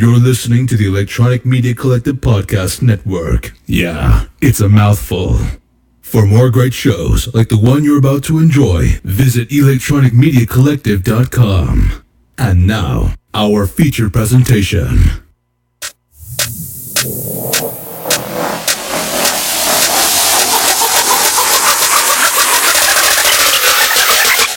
You're listening to the Electronic Media Collective Podcast Network. Yeah, it's a mouthful. For more great shows like the one you're about to enjoy, visit electronicmediacollective.com. And now, our feature presentation.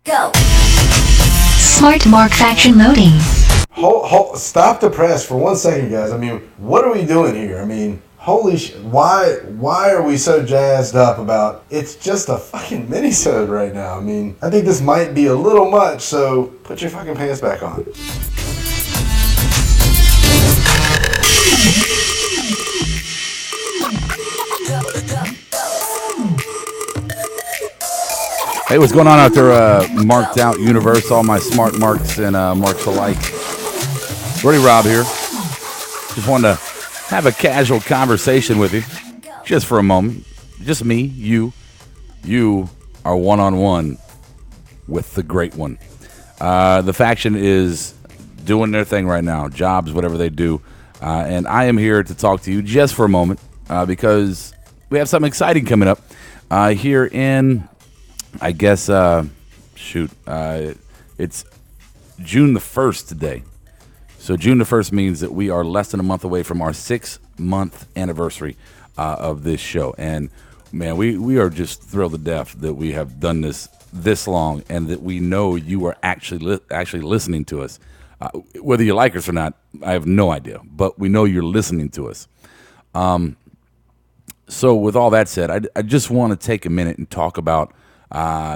Go. Smark faction loading. Stop the press for 1 second, guys. I mean, what are we doing here? I mean, holy shit. Why are we so jazzed up about it's just a fucking minisode right now? I mean, I think this might be a little much, so put your fucking pants back on. Hey, what's going on out there, marked out universe, all my smart marks and marks alike. Brody Rob here. Just wanted to have a casual conversation with you, just for a moment. Just me, you are one-on-one with the great one. The faction is doing their thing right now, jobs, whatever they do. And I am here to talk to you just for a moment because we have something exciting coming up here in... I guess, it's June the 1st today. So June the 1st means that we are less than a month away from our 6-month anniversary of this show. And, man, we are just thrilled to death that we have done this long and that we know you are actually listening to us. Whether you like us or not, I have no idea. But we know you're listening to us. So with all that said, I just want to take a minute and talk about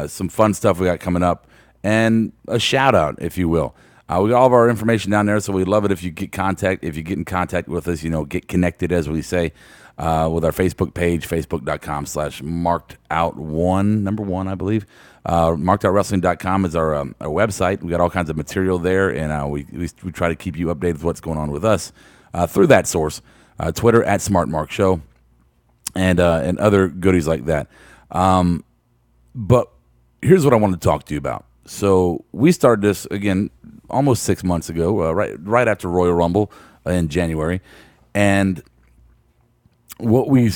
some fun stuff we got coming up, and a shout out, if you will. We got all of our information down there, so we'd love it if you get in contact with us, get connected, as we say, with our Facebook page, facebook.com/markedout1, number one, I believe. Markedouwrestling.com is our website. We got all kinds of material there, and we try to keep you updated with what's going on with us through that source. Twitter @SmartMarkShow, and other goodies like that. But here's what I wanted to talk to you about. So we started this, again, almost 6 months ago, right after Royal Rumble in January. And what we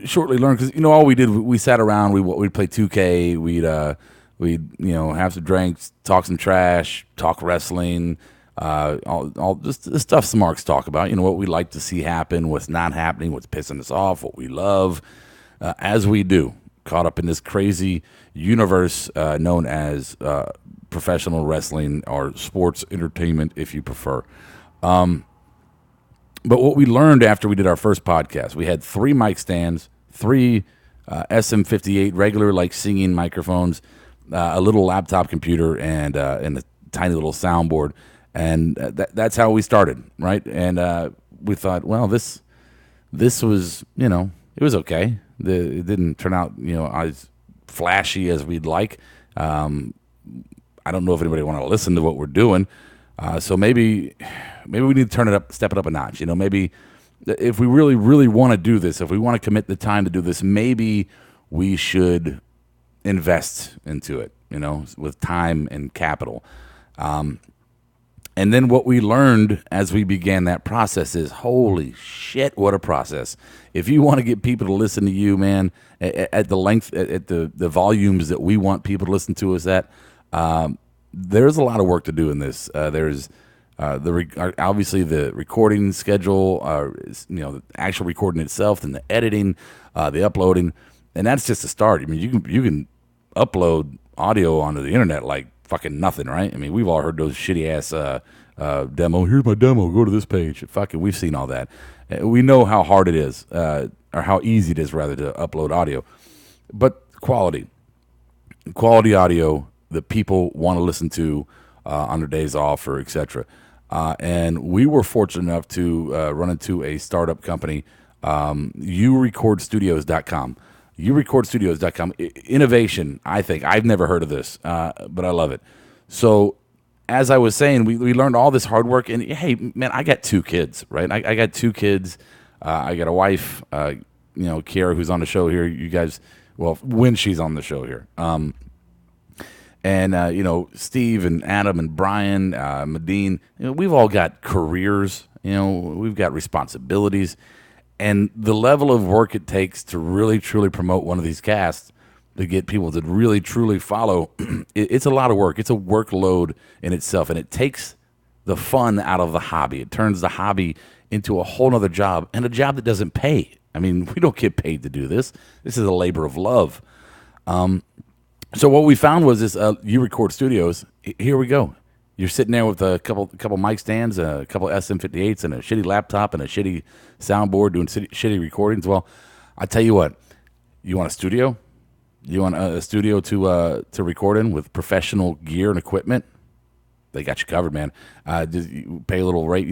shortly learned, because, all we did, we sat around, we'd play 2K, we'd have some drinks, talk some trash, talk wrestling, all just the stuff Smarks talk about, what we like to see happen, what's not happening, what's pissing us off, what we love, as we do. Caught up in this crazy universe known as professional wrestling or sports entertainment, if you prefer. But what we learned after we did our first podcast, we had 3 mic stands, 3 SM58 regular singing microphones, a little laptop computer, and a tiny little soundboard, and that's how we started, right? And we thought, well, this was, it was okay. It didn't turn out, as flashy as we'd like. I don't know if anybody want to listen to what we're doing. So maybe we need to step it up a notch. Maybe if we really, really want to do this, if we want to commit the time to do this, maybe we should invest into it, with time and capital. And then what we learned as we began that process is, holy shit, what a process. If you want to get people to listen to you, man, at the length, at the volumes that we want people to listen to us at, there's a lot of work to do in this. There's obviously the recording schedule, the actual recording itself, and the editing, the uploading, and that's just a start. I mean, you can upload audio onto the internet like fucking nothing, right? I mean, we've all heard those shitty ass demo. Here's my demo. Go to this page. Fucking, we've seen all that. We know how hard it is, or how easy it is, rather, to upload audio. But quality audio that people want to listen to on their days off or etc. And we were fortunate enough to run into a startup company, uRecordstudios.com. uRecordstudios.com. Innovation, I think. I've never heard of this, but I love it. So, as I was saying, we learned all this hard work. And, hey, man, I got 2 kids, right? I got 2 kids. I got a wife, Kiara, who's on the show here. You guys, well, when she's on the show here. And Steve and Adam and Brian, Medine, we've all got careers we've got responsibilities, and the level of work it takes to really truly promote one of these casts, to get people to really truly follow, it's a lot of work. It's a workload in itself, and it takes the fun out of the hobby. It turns the hobby into a whole other job, and a job that doesn't pay. I mean, we don't get paid to do this. This is a labor of love. So what we found was this uRecord Studios. Here we go. You're sitting there with a couple mic stands, a couple SM58s, and a shitty laptop and a shitty soundboard doing shitty recordings. Well, I tell you what. You want a studio? You want a studio to record in with professional gear and equipment? They got you covered, man. Just you pay a little rate.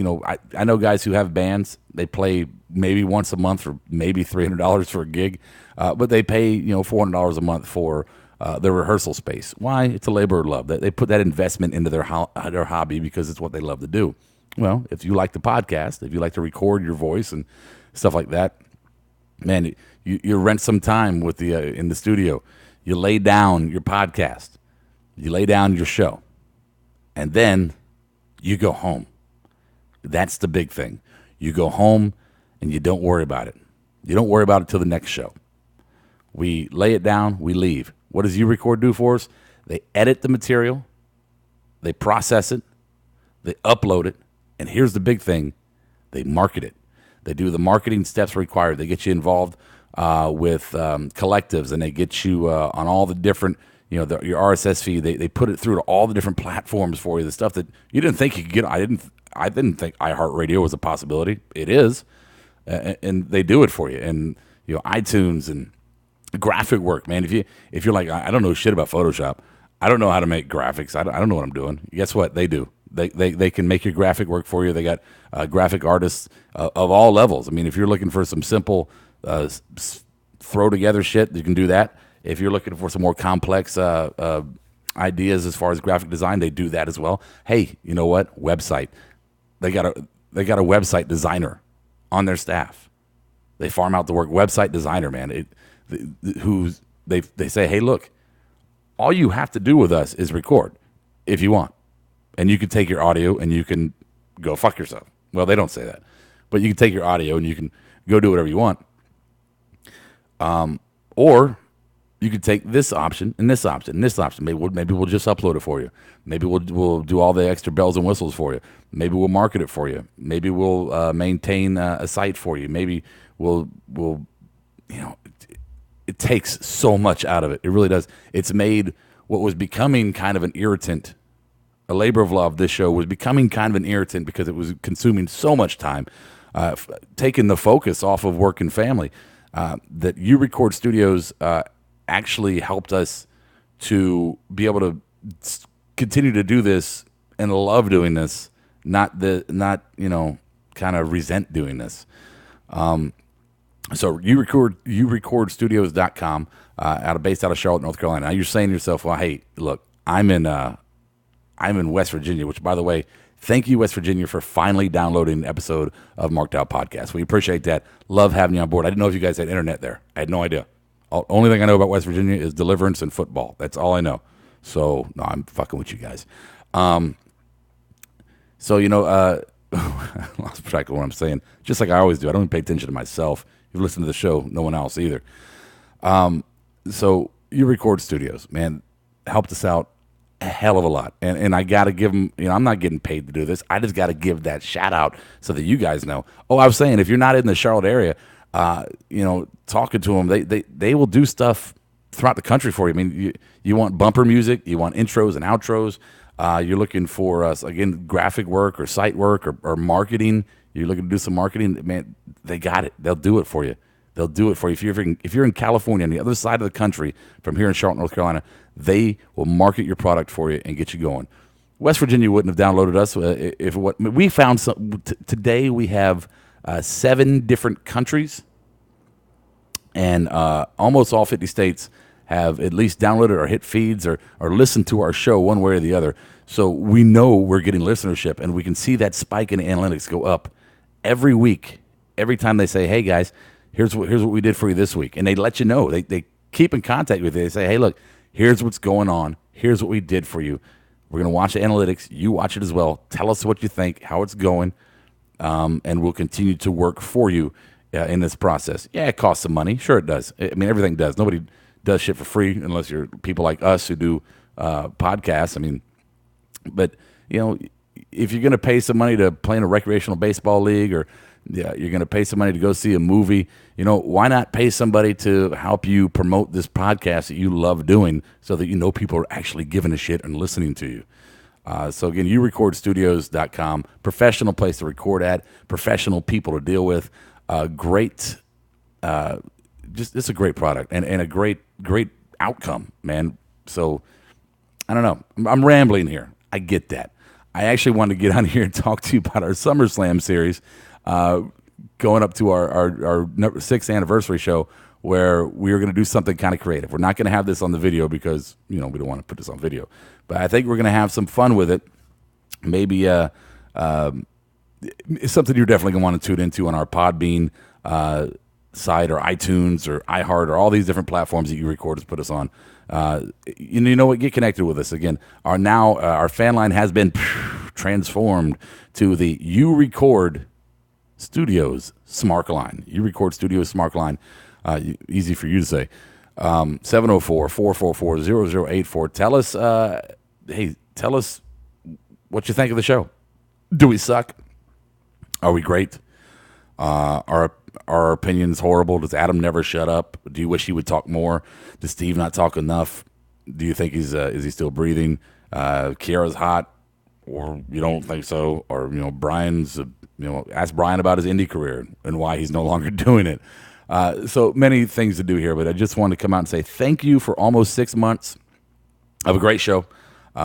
I know guys who have bands. They play maybe once a month for maybe $300 for a gig, but they pay $400 a month for their rehearsal space. Why? It's a labor of love. They put that investment into their hobby because it's what they love to do. Well, if you like the podcast, if you like to record your voice and stuff like that, man, you rent some time with in the studio. You lay down your podcast. You lay down your show. And then you go home. That's the big thing. You go home and you don't worry about it. You don't worry about it till the next show. We lay it down, we leave. What does uRecord do for us? They edit the material, they process it, they upload it, and here's the big thing, they market it. They do the marketing steps required. They get you involved with collectives, and they get you on all the different, your RSS feed. They put it through to all the different platforms for you. The stuff that you didn't think you could get. I didn't think iHeartRadio was a possibility. It is, and they do it for you. And iTunes and graphic work, man. If you're like, I don't know shit about Photoshop. I don't know how to make graphics. I don't know what I'm doing. Guess what? They do. They can make your graphic work for you. They got graphic artists of all levels. I mean, if you're looking for some simple throw together shit, you can do that. If you're looking for some more complex ideas as far as graphic design, they do that as well. Hey, you know what? Website. They got a website designer on their staff. They farm out the work. Website designer, man. They say, hey, look, all you have to do with us is record if you want. And you can take your audio and you can go fuck yourself. Well, they don't say that. But you can take your audio and you can go do whatever you want. Or you could take this option and this option and this option. Maybe we'll just upload it for you. Maybe we'll do all the extra bells and whistles for you. Maybe we'll market it for you. Maybe we'll maintain a site for you. Maybe we'll it takes so much out of it. It really does. It's made what was becoming kind of an irritant, a labor of love. This show was becoming kind of an irritant because it was consuming so much time, taking the focus off of work and family. That uRecord Studios actually helped us to be able to continue to do this and love doing this, not kind of resent doing this. So uRecordstudios.com, based out of Charlotte, North Carolina. Now you're saying to yourself, well, hey, look, I'm in West Virginia, which, by the way, thank you, West Virginia, for finally downloading an episode of Marked Out Podcast. We appreciate that. Love having you on board. I didn't know if you guys had internet there. I had no idea. Only thing I know about West Virginia is deliverance and football. That's all I know. So, no, I'm fucking with you guys. I lost track of what I'm saying. Just like I always do. I don't even pay attention to myself. If you listen to the show, no one else either. So uRecord Studios, man, helped us out a hell of a lot. And I got to give them, I'm not getting paid to do this. I just got to give that shout out so that you guys know. Oh, I was saying, if you're not in the Charlotte area, talking to them, they will do stuff throughout the country for you. I mean, you want bumper music, you want intros and outros. You're looking for, again, graphic work or site work or marketing. You're looking to do some marketing, man, they got it. They'll do it for you. They'll do it for you. If you're in California, on the other side of the country, from here in Charlotte, North Carolina, they will market your product for you and get you going. West Virginia wouldn't have downloaded us if what we found. Today we have 7 different countries, and almost all 50 states have at least downloaded or hit feeds or listened to our show one way or the other. So we know we're getting listenership, and we can see that spike in analytics go up every week. Every time they say, hey, guys, here's what we did for you this week. And they let you know. They keep in contact with you. They say, hey, look, here's what's going on. Here's what we did for you. We're going to watch the analytics. You watch it as well. Tell us what you think, how it's going. and we'll continue to work for you in this process. Yeah, it costs some money. Sure, it does. I mean, everything does. Nobody does shit for free unless you're people like us who do podcasts. I mean, but if you're going to pay some money to play in a recreational baseball league, or you're going to pay some money to go see a movie, why not pay somebody to help you promote this podcast that you love doing, so that people are actually giving a shit and listening to you. So again, uRecordstudios.com, professional place to record at, professional people to deal with, great, it's a great product and a great outcome, man. So I don't know. I'm rambling here. I get that. I actually wanted to get on here and talk to you about our SummerSlam series, going up to our 6th anniversary show, where we were going to do something kind of creative. We're not going to have this on the video because, we don't want to put this on video. But I think we're going to have some fun with it. Maybe it's something you're definitely going to want to tune into on our Podbean site, or iTunes, or iHeart, or all these different platforms that uRecord has put us on. You know what? Get connected with us. Again, our fan line has been transformed to the uRecord Studios Smark line. uRecord Studios Smark line. Easy for you to say. 704-444-0084. Tell us what you think of the show. Do we suck? Are we great? Are our opinions horrible? Does Adam never shut up? Do you wish he would talk more? Does Steve not talk enough? Do you think is he still breathing? Kiara's hot, or you don't think so? Or Brian's ask Brian about his indie career and why he's no longer doing it. So many things to do here, but I just wanted to come out and say thank you for almost 6 months of a great show.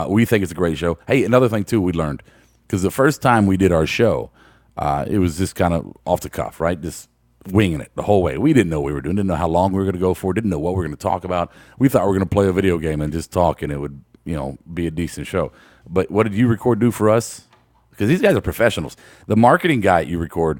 We think it's a great show. Hey, another thing too we learned, because the first time we did our show, it was just kind of off the cuff, right? Just winging it the whole way. We didn't know what we were doing, didn't know how long we were going to go for, didn't know what we were going to talk about. We thought we were going to play a video game and just talk, and it would, be a decent show. But what did uRecord do for us? Because these guys are professionals. The marketing guy at uRecord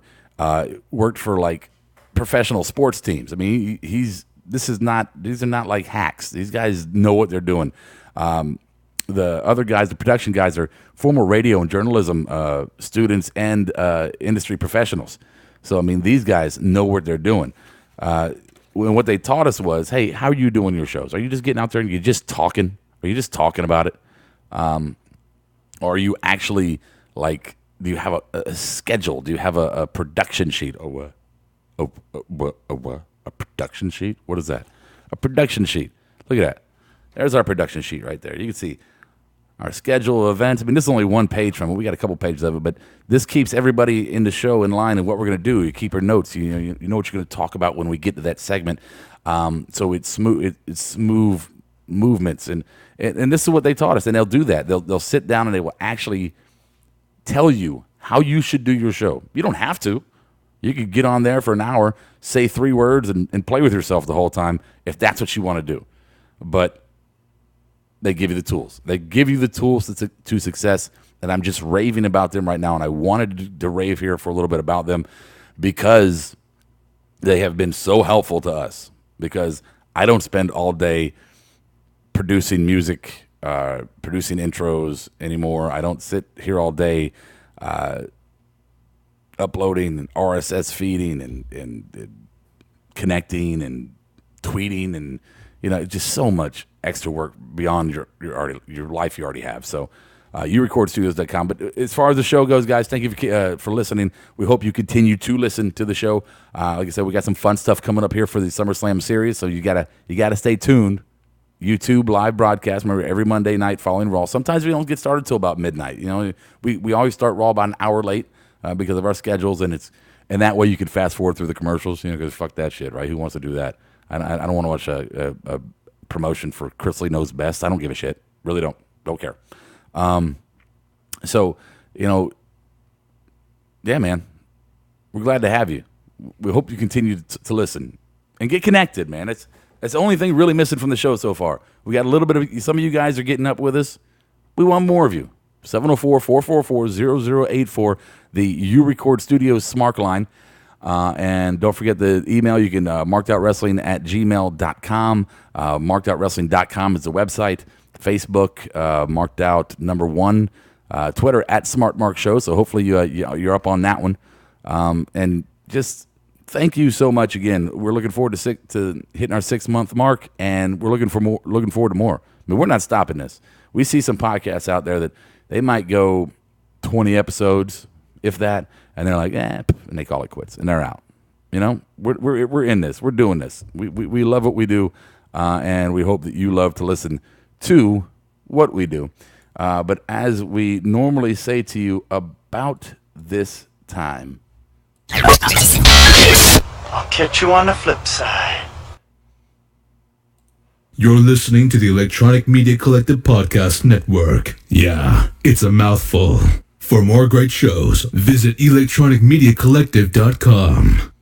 worked for like professional sports teams. I mean, these are not like hacks. These guys know what they're doing. The other guys, the production guys, are former radio and journalism students and industry professionals. So, I mean, these guys know what they're doing. And what they taught us was, hey, how are you doing your shows? Are you just getting out there and you're just talking? Are you just talking about it? Or are you actually, like, do you have a schedule? Do you have a production sheet? A production sheet? What is that? A production sheet. Look at that. There's our production sheet right there. You can see our schedule of events. I mean, this is only one page from it. We got a couple pages of it, but this keeps everybody in the show in line of what we're going to do. You keep your notes. You know what you're going to talk about when we get to that segment. So it's smooth movements, and this is what they taught us. And they'll do that. They'll sit down and they will actually tell you how you should do your show. You don't have to. You could get on there for an hour, say 3 words, and play with yourself the whole time if that's what you want to do. But they give you the tools. They give you the tools to success, and I'm just raving about them right now, and I wanted to rave here for a little bit about them because they have been so helpful to us, because I don't spend all day producing music, producing intros anymore. I don't sit here all day uploading and RSS feeding and connecting and tweeting and just so much extra work beyond your life you already have. So uRecordstudios.com. But as far as the show goes, guys, thank you for listening. We hope you continue to listen to the show. Like I said, we got some fun stuff coming up here for the SummerSlam series, so you gotta stay tuned. YouTube live broadcast. Remember, every Monday night following Raw. Sometimes we don't get started till about midnight. We always start Raw about an hour late because of our schedules, and that way you can fast forward through the commercials. Because fuck that shit, right? Who wants to do that? I don't want to watch a promotion for Chris Lee Knows Best. I don't give a shit. Really don't care. So yeah, man, we're glad to have you. We hope you continue to listen and get connected, man. That's the only thing really missing from the show so far. We got a little bit of, some of you guys are getting up with us. We want more of you. 704-444-0084, the uRecord Studios Smark line. And don't forget the email. You can markedoutwrestling@gmail.com. Markedoutwrestling.com is the website. Facebook, marked out #1. Twitter @SmartMarkShow. So hopefully you're up on that one. And just thank you so much again. We're looking forward to hitting our 6-month mark, and we're looking forward to more. I mean, we're not stopping this. We see some podcasts out there that they might go 20 episodes, if that, and they're like, and they call it quits, and they're out. You know, we're in this. We're doing this. We love what we do, and we hope that you love to listen to what we do. But as we normally say to you about this time, I'll catch you on the flip side. You're listening to the Electronic Media Collective Podcast Network. Yeah, it's a mouthful. For more great shows, visit electronicmediacollective.com.